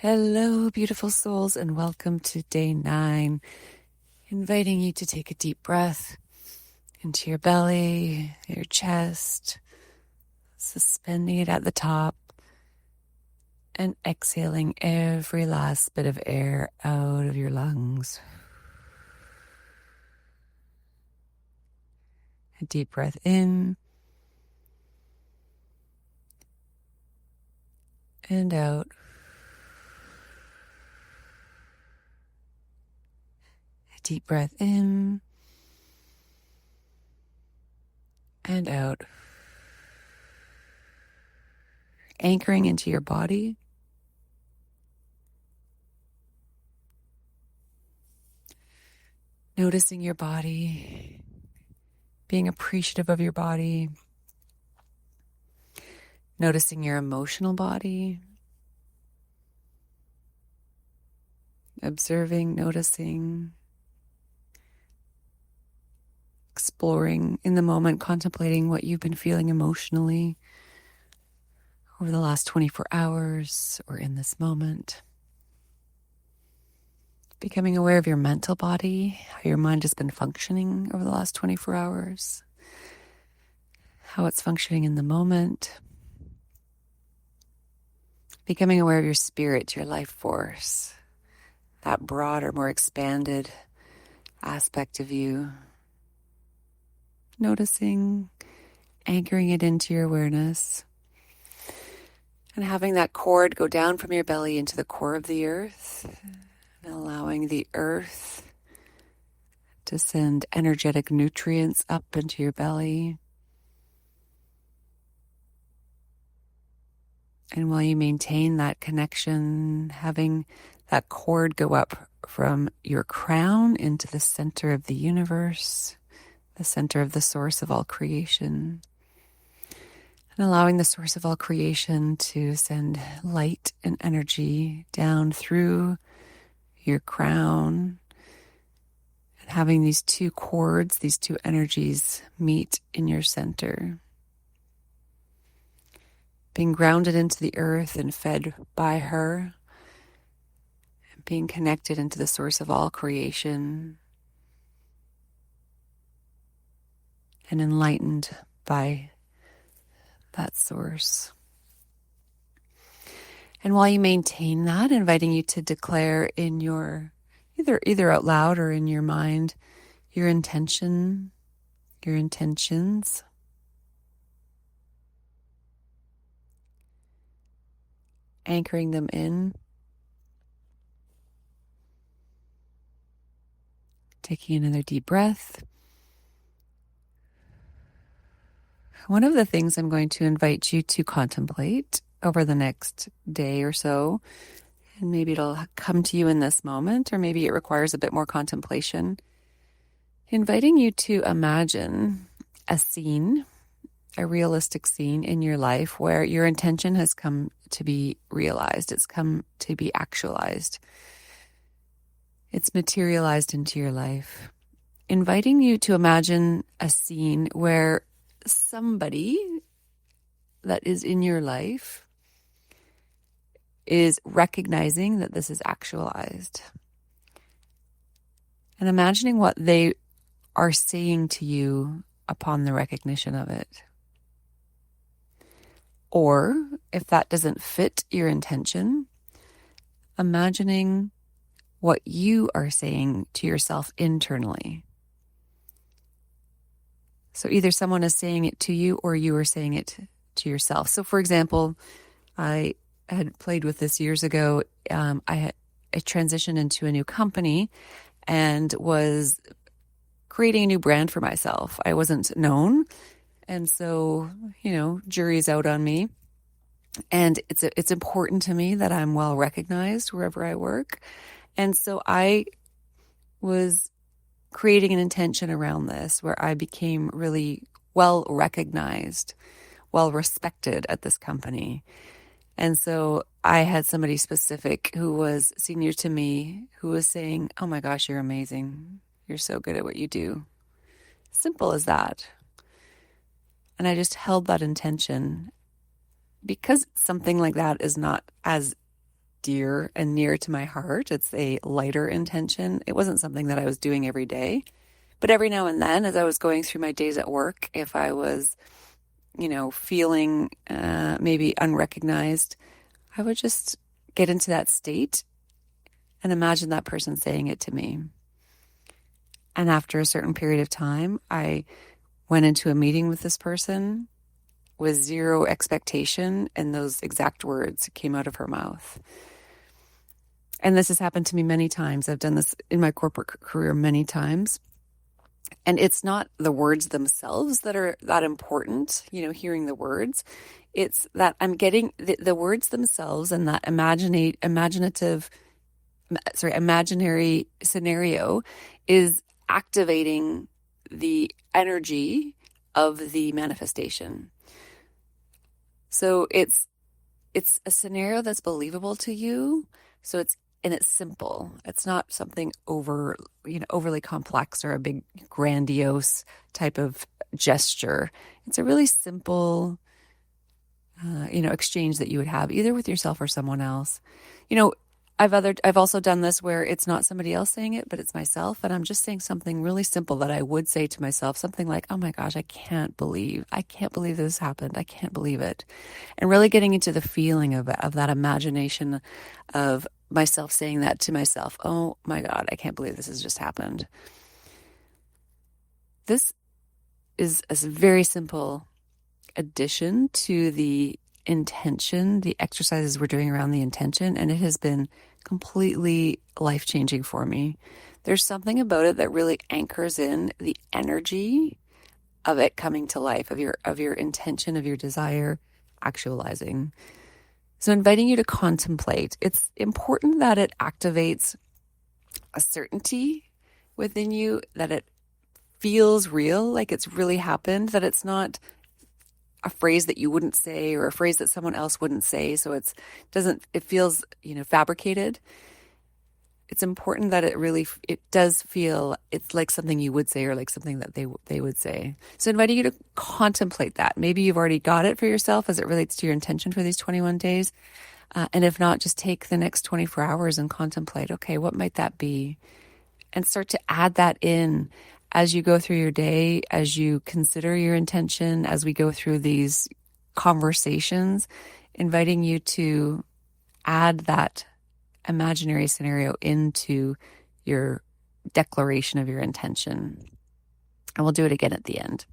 Hello, beautiful souls, and welcome to day 9. Inviting you to take a deep breath into your belly, your chest, suspending it at the top, and exhaling every last bit of air out of your lungs. A deep breath in and out. A deep breath in and out. Anchoring into your body. Noticing your body, being appreciative of your body, noticing your emotional body, observing, noticing, exploring in the moment, contemplating what you've been feeling emotionally over the last 24 hours or in this moment. Becoming aware of your mental body, how your mind has been functioning over the last 24 hours, how it's functioning in the moment. Becoming aware of your spirit, your life force, that broader, more expanded aspect of you. Noticing, anchoring it into your awareness, and having that cord go down from your belly into the core of the earth, and allowing the earth to send energetic nutrients up into your belly. And while you maintain that connection, having that cord go up from your crown into the center of the universe, the center of the source of all creation, and allowing the source of all creation to send light and energy down through your crown, and having these two cords, these two energies meet in your center. Being grounded into the earth and fed by her, and being connected into the source of all creation, and enlightened by that source. And while you maintain that, inviting you to declare in your, either out loud or in your mind, your intention, your intentions. Anchoring them in. Taking another deep breath. One of the things I'm going to invite you to contemplate over the next day or so, and maybe it'll come to you in this moment, or maybe it requires a bit more contemplation, inviting you to imagine a scene, a realistic scene in your life where your intention has come to be realized. It's come to be actualized. It's materialized into your life. Inviting you to imagine a scene where somebody that is in your life is recognizing that this is actualized. And imagining what they are saying to you upon the recognition of it. Or, if that doesn't fit your intention, imagining what you are saying to yourself internally. So either someone is saying it to you or you are saying it to yourself. So, for example, I had played with this years ago. I transitioned into a new company and was creating a new brand for myself. I wasn't known. And so, jury's out on me. And it's important to me that I'm well recognized wherever I work. And so I was creating an intention around this where I became really well recognized, well respected at this company. And so I had somebody specific who was senior to me who was saying, "Oh my gosh, you're amazing. You're so good at what you do." Simple as that. And I just held that intention because something like that is not as dear and near to my heart. It's a lighter intention. It wasn't something that I was doing every day. But every now and then, as I was going through my days at work, if I was, feeling maybe unrecognized, I would just get into that state and imagine that person saying it to me. And after a certain period of time, I went into a meeting with this person with zero expectation, and those exact words came out of her mouth. And this has happened to me many times. I've done this in my corporate career many times. And it's not the words themselves that are that important, hearing the words. It's that I'm getting the words themselves, and that imaginary scenario is activating the energy of the manifestation. So it's a scenario that's believable to you. So it's simple. It's not something overly complex or a big grandiose type of gesture. It's a really simple, exchange that you would have either with yourself or someone else. I've also done this where it's not somebody else saying it, but it's myself. And I'm just saying something really simple that I would say to myself, something like, oh my gosh, I can't believe this happened. I can't believe it. And really getting into the feeling of that imagination of myself saying that to myself. Oh my God, I can't believe this has just happened. This is a very simple addition to the intention, the exercises we're doing around the intention, and it has been completely life-changing for me. There's something about it that really anchors in the energy of it coming to life, of your intention, of your desire actualizing. So inviting you to contemplate. It's important that it activates a certainty within you, that it feels real, like it's really happened, that it's not a phrase that you wouldn't say or a phrase that someone else wouldn't say. So it feels, fabricated. It's important that it does feel, it's like something you would say or like something that they would say. So inviting you to contemplate that. Maybe you've already got it for yourself as it relates to your intention for these 21 days. And if not, just take the next 24 hours and contemplate, okay, what might that be? And start to add that in as you go through your day, as you consider your intention, as we go through these conversations, inviting you to add that imaginary scenario into your declaration of your intention. And we'll do it again at the end.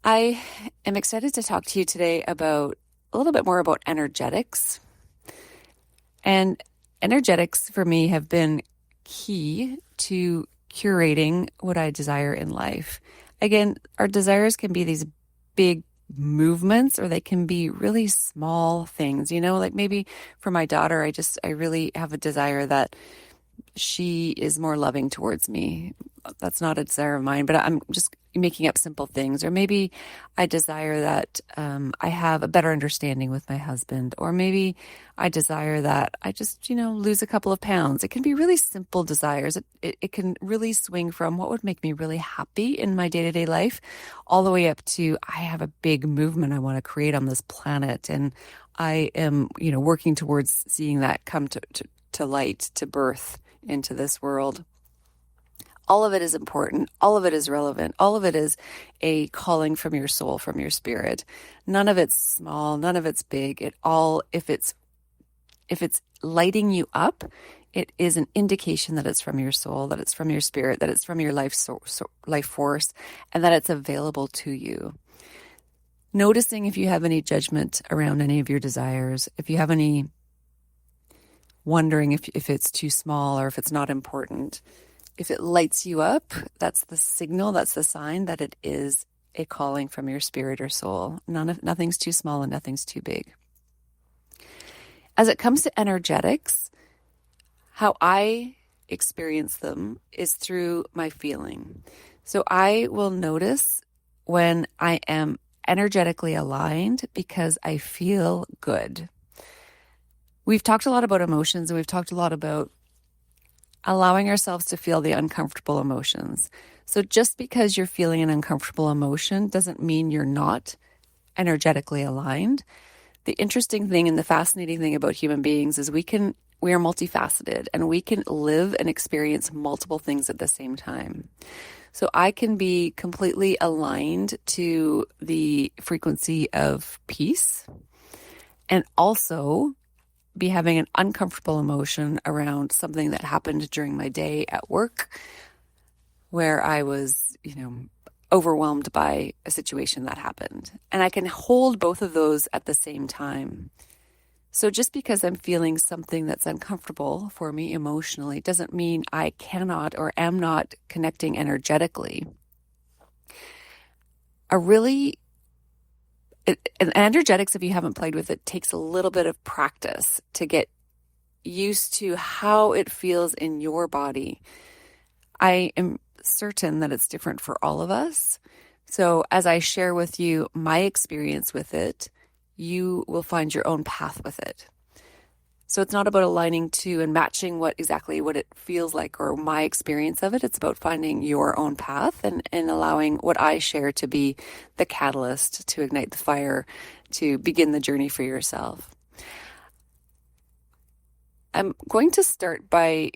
I am excited to talk to you today about a little bit more about energetics. And energetics for me have been key to curating what I desire in life. Again, our desires can be these big movements, or they can be really small things, like maybe for my daughter, I really have a desire that she is more loving towards me. That's not a desire of mine, but I'm just making up simple things. Or maybe I desire that I have a better understanding with my husband. Or maybe I desire that I just, lose a couple of pounds. It can be really simple desires. It can really swing from what would make me really happy in my day-to-day life all the way up to I have a big movement I want to create on this planet. And I am, working towards seeing that come to light, to birth into this world. All of it is important. All of it is relevant. All of it is a calling from your soul, from your spirit. None of it's small. None of it's big. If it's lighting you up, it is an indication that it's from your soul, that it's from your spirit, that it's from your life force, and that it's available to you. Noticing if you have any judgment around any of your desires, if you have any wondering if it's too small or if it's not important. If it lights you up, that's the signal, that's the sign that it is a calling from your spirit or soul. Nothing's too small and nothing's too big. As it comes to energetics, how I experience them is through my feeling. So I will notice when I am energetically aligned because I feel good. We've talked a lot about emotions, and we've talked a lot about allowing ourselves to feel the uncomfortable emotions. So just because you're feeling an uncomfortable emotion doesn't mean you're not energetically aligned. The interesting thing and the fascinating thing about human beings is we are multifaceted, and we can live and experience multiple things at the same time. So I can be completely aligned to the frequency of peace and also be having an uncomfortable emotion around something that happened during my day at work where I was, overwhelmed by a situation that happened. And I can hold both of those at the same time. So just because I'm feeling something that's uncomfortable for me emotionally doesn't mean I cannot or am not connecting energetically. Energetics, if you haven't played with it, takes a little bit of practice to get used to how it feels in your body. I am certain that it's different for all of us. So as I share with you my experience with it, you will find your own path with it. So it's not about aligning to and matching what it feels like or my experience of it. It's about finding your own path and allowing what I share to be the catalyst to ignite the fire, to begin the journey for yourself. I'm going to start by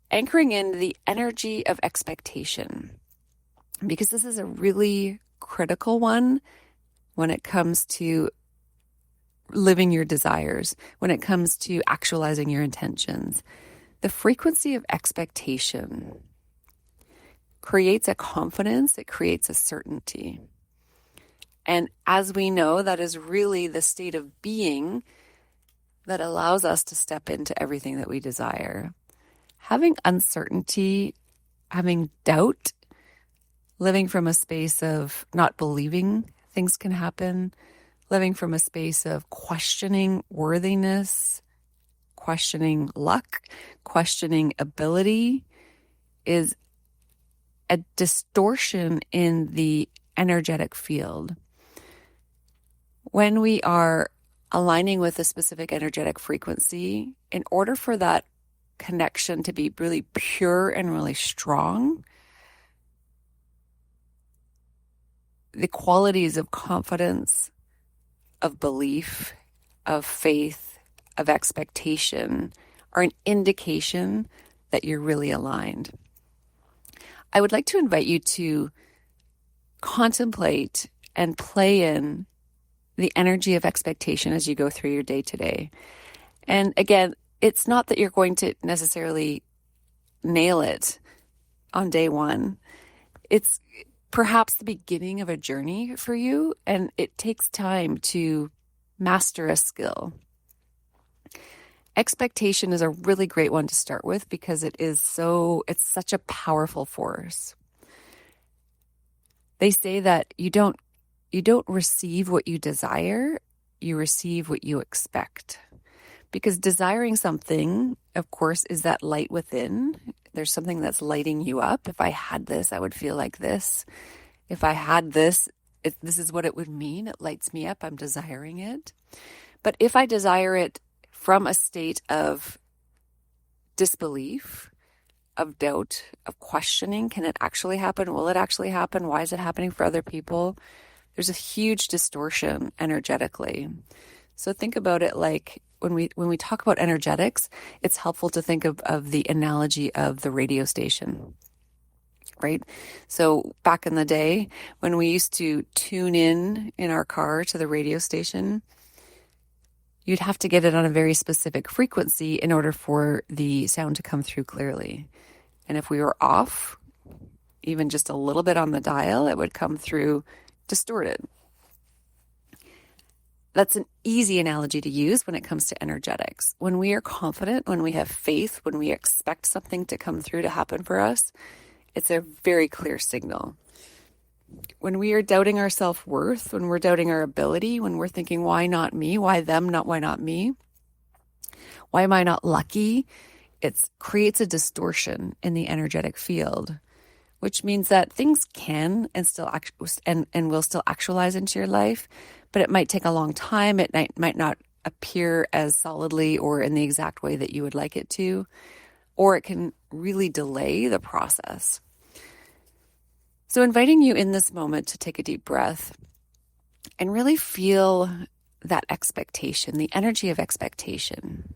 anchoring in the energy of expectation, because this is a really critical one when it comes to living your desires, when it comes to actualizing your intentions. The frequency of expectation creates a confidence, it creates a certainty. And as we know, that is really the state of being that allows us to step into everything that we desire. Having uncertainty, having doubt, living from a space of not believing things can happen, living from a space of questioning worthiness, questioning luck, questioning ability, is a distortion in the energetic field. When we are aligning with a specific energetic frequency, in order for that connection to be really pure and really strong, the qualities of confidence, of belief, of faith, of expectation are an indication that you're really aligned. I would like to invite you to contemplate and play in the energy of expectation as you go through your day today. And again, it's not that you're going to necessarily nail it on day one. It's perhaps the beginning of a journey for you, and it takes time to master a skill. Expectation is a really great one to start with because it's such a powerful force. They say that you don't receive what you desire, you receive what you expect. Because desiring something, of course, is that light within. There's something that's lighting you up. If I had this, I would feel like this. If I had this, this is what it would mean. It lights me up. I'm desiring it. But if I desire it from a state of disbelief, of doubt, of questioning, can it actually happen? Will it actually happen? Why is it happening for other people? There's a huge distortion energetically. So think about it like when we talk about energetics, it's helpful to think of the analogy of the radio station, right? So back in the day when we used to tune in our car to the radio station, you'd have to get it on a very specific frequency in order for the sound to come through clearly. And if we were off, even just a little bit on the dial, it would come through distorted. That's an easy analogy to use when it comes to energetics. When we are confident, when we have faith, when we expect something to come through to happen for us, it's a very clear signal. When we are doubting our self-worth, when we're doubting our ability, when we're thinking, why not me? Why them? Why not me? Why am I not lucky? It creates a distortion in the energetic field, which means that things can and will still actualize into your life, but it might take a long time. It might not appear as solidly or in the exact way that you would like it to, or it can really delay the process. So inviting you in this moment to take a deep breath and really feel that expectation, the energy of expectation.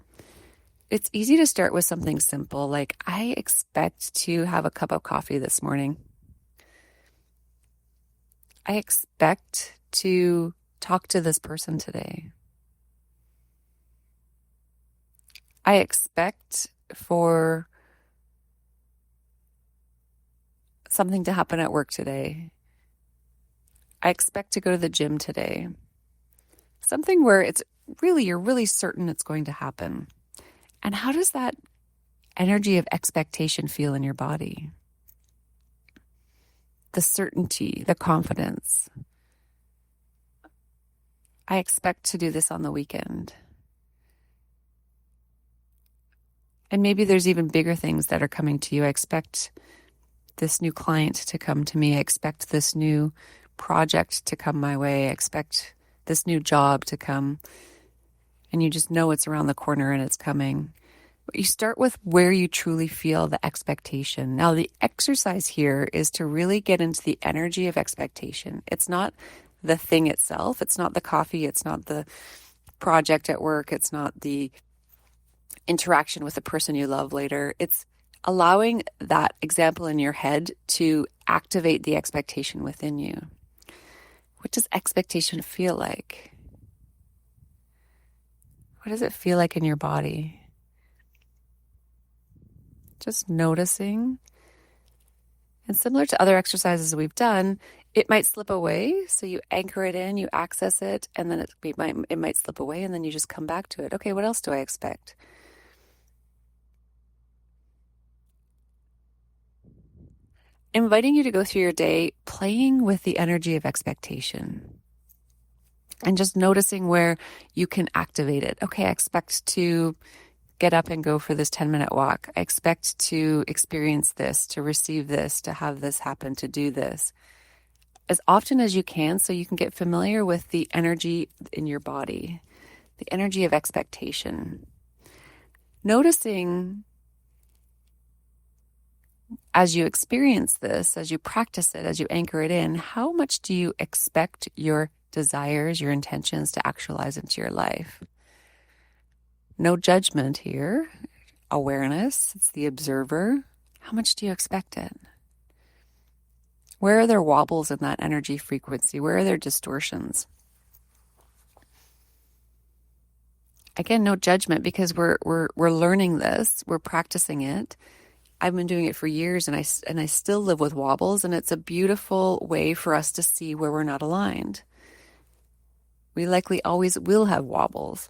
It's easy to start with something simple, like I expect to have a cup of coffee this morning. I expect to talk to this person today. I expect for something to happen at work today. I expect to go to the gym today. Something where you're really certain it's going to happen. And how does that energy of expectation feel in your body? The certainty, the confidence. I expect to do this on the weekend. And maybe there's even bigger things that are coming to you. I expect this new client to come to me. I expect this new project to come my way. I expect this new job to come. And you just know it's around the corner and it's coming. But you start with where you truly feel the expectation. Now, the exercise here is to really get into the energy of expectation. It's not the thing itself. It's not the coffee. It's not the project at work. It's not the interaction with the person you love later. It's allowing that example in your head to activate the expectation within you. What does expectation feel like? What does it feel like in your body? Just noticing. And similar to other exercises we've done, it might slip away. So you anchor it in, you access it, and then it might slip away, and then you just come back to it. Okay, what else do I expect? Inviting you to go through your day playing with the energy of expectation and just noticing where you can activate it. Okay, I expect to get up and go for this 10-minute walk. I expect to experience this, to receive this, to have this happen, to do this. As often as you can so you can get familiar with the energy in your body, the energy of expectation. Noticing as you experience this, as you practice it, as you anchor it in, how much do you expect your desires, your intentions to actualize into your life? No judgment here. Awareness, it's the observer. How much do you expect it? Where are there wobbles in that energy frequency? Where are there distortions? Again, no judgment, because we're learning this, we're practicing it. I've been doing it for years, and I still live with wobbles, and it's a beautiful way for us to see where we're not aligned. We likely always will have wobbles.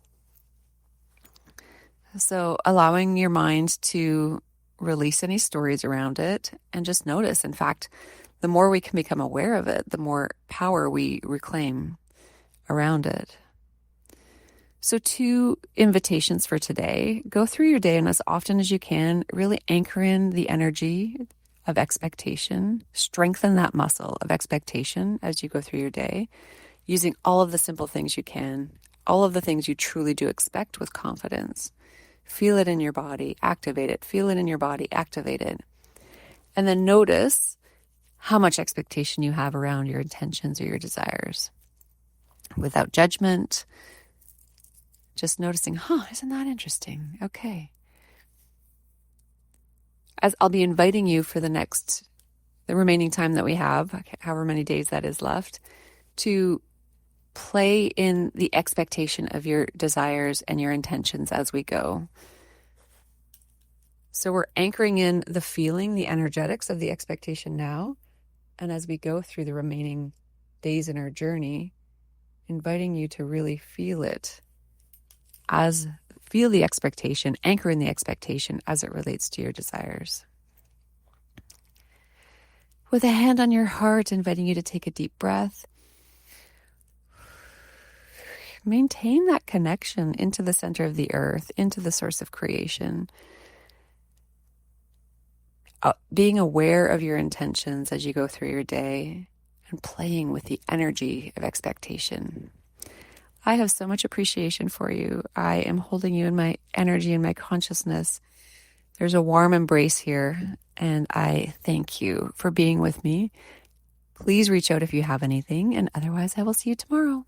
So allowing your mind to release any stories around it and just notice. In fact, the more we can become aware of it, the more power we reclaim around it. So 2 invitations for today. Go through your day, and as often as you can, really anchor in the energy of expectation. Strengthen that muscle of expectation as you go through your day, using all of the simple things you can, all of the things you truly do expect with confidence. Feel it in your body, activate it. Feel it in your body, activate it. And then notice how much expectation you have around your intentions or your desires. Without judgment, just noticing, isn't that interesting? Okay. As I'll be inviting you for the remaining time that we have, however many days that is left, to play in the expectation of your desires and your intentions as we go. So we're anchoring in the feeling, the energetics of the expectation now. And as we go through the remaining days in our journey, inviting you to really feel it. Feel the expectation, anchor in the expectation as it relates to your desires. With a hand on your heart, inviting you to take a deep breath. Maintain that connection into the center of the earth, into the source of creation. Being aware of your intentions as you go through your day and playing with the energy of expectation. I have so much appreciation for you. I am holding you in my energy and my consciousness. There's a warm embrace here, and I thank you for being with me. Please reach out if you have anything. And otherwise, I will see you tomorrow.